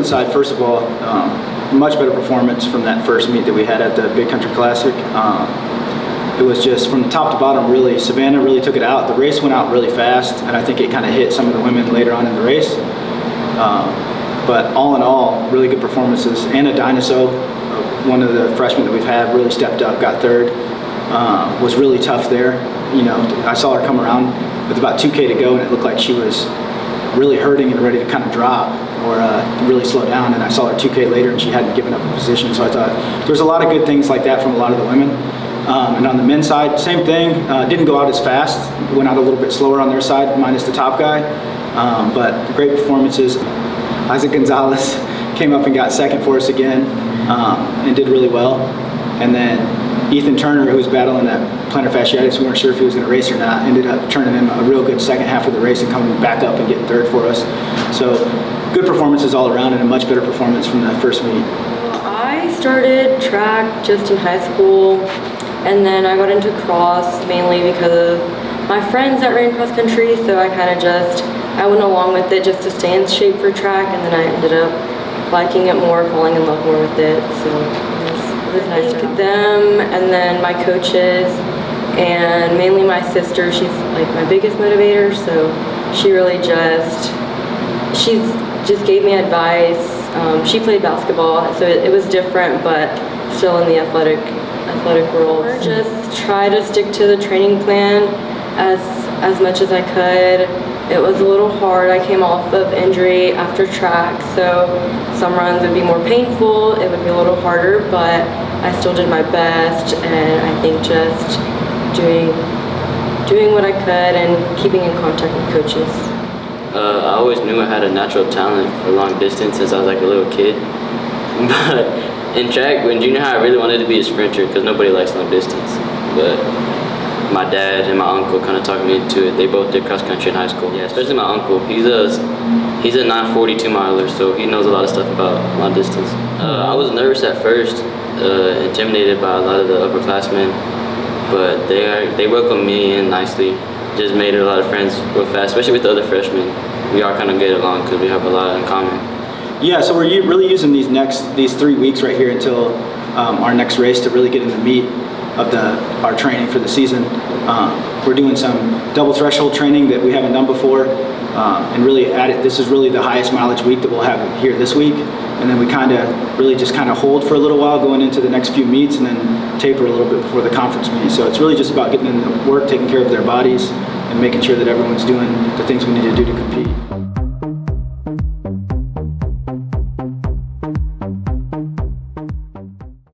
women's side, first of all, much better performance from that first meet that we had at the Big Country Classic. It was just from the top to bottom, really, Savannah really took it out. The race went out really fast, and I think it kind of hit some of the women later on in the race. But all in all, really good performances. Anna Dinoso, one of the freshmen that we've had, really stepped up, got third. Was really tough there. You know, I saw her come around with about 2K to go, and it looked like she was really hurting and ready to kind of drop or really slow down. And I saw her 2K later, and she hadn't given up a position. So I thought there's a lot of good things like that from a lot of the women. And on the men's side, same thing. Didn't go out as fast. Went out a little bit slower on their side, minus the top guy. But great performances. Isaac Gonzales came up and got second for us again, and did really well. And then Ethan Turner, who was battling that plantar fasciitis, we weren't sure if he was going to race or not, ended up turning in a real good second half of the race and coming back up and getting third for us. So good performances all around, and a much better performance from that first meet. I started track just in high school, and then I got into cross mainly because of my friends that ran cross country, so I kind of I went along with it just to stay in shape for track, and then I ended up liking it more, falling in love more with it. So it was nice to have them, and then my coaches, and mainly my sister. She's like my biggest motivator, so she really just gave me advice. She played basketball, so it was different, but still in the athletic world. Just try to stick to the training plan as much as I could. It was a little hard. I came off of injury after track, so some runs would be more painful. It would be a little harder, but I still did my best, and I think just doing what I could and keeping in contact with coaches. I always knew I had a natural talent for long distance since I was like a little kid. But in track, in junior high, I really wanted to be a sprinter because nobody likes long distance. But my dad and my uncle kind of talked me into it. They both did cross country in high school. Yeah, especially my uncle. He's a 942 miler, so he knows a lot of stuff about long distance. I was nervous at first, intimidated by a lot of the upperclassmen, but they welcomed me in nicely. Just made a lot of friends real fast, especially with the other freshmen. We all kind of get along because we have a lot in common. Yeah, so we're really using these 3 weeks right here until our next race to really get in the meat of our training for the season. We're doing some double threshold training that we haven't done before, and really this is really the highest mileage week that we'll have here this week. And then we just hold for a little while going into the next few meets, and then taper a little bit before the conference meet. So it's really just about getting in the work, taking care of their bodies, and making sure that everyone's doing the things we need to do to compete.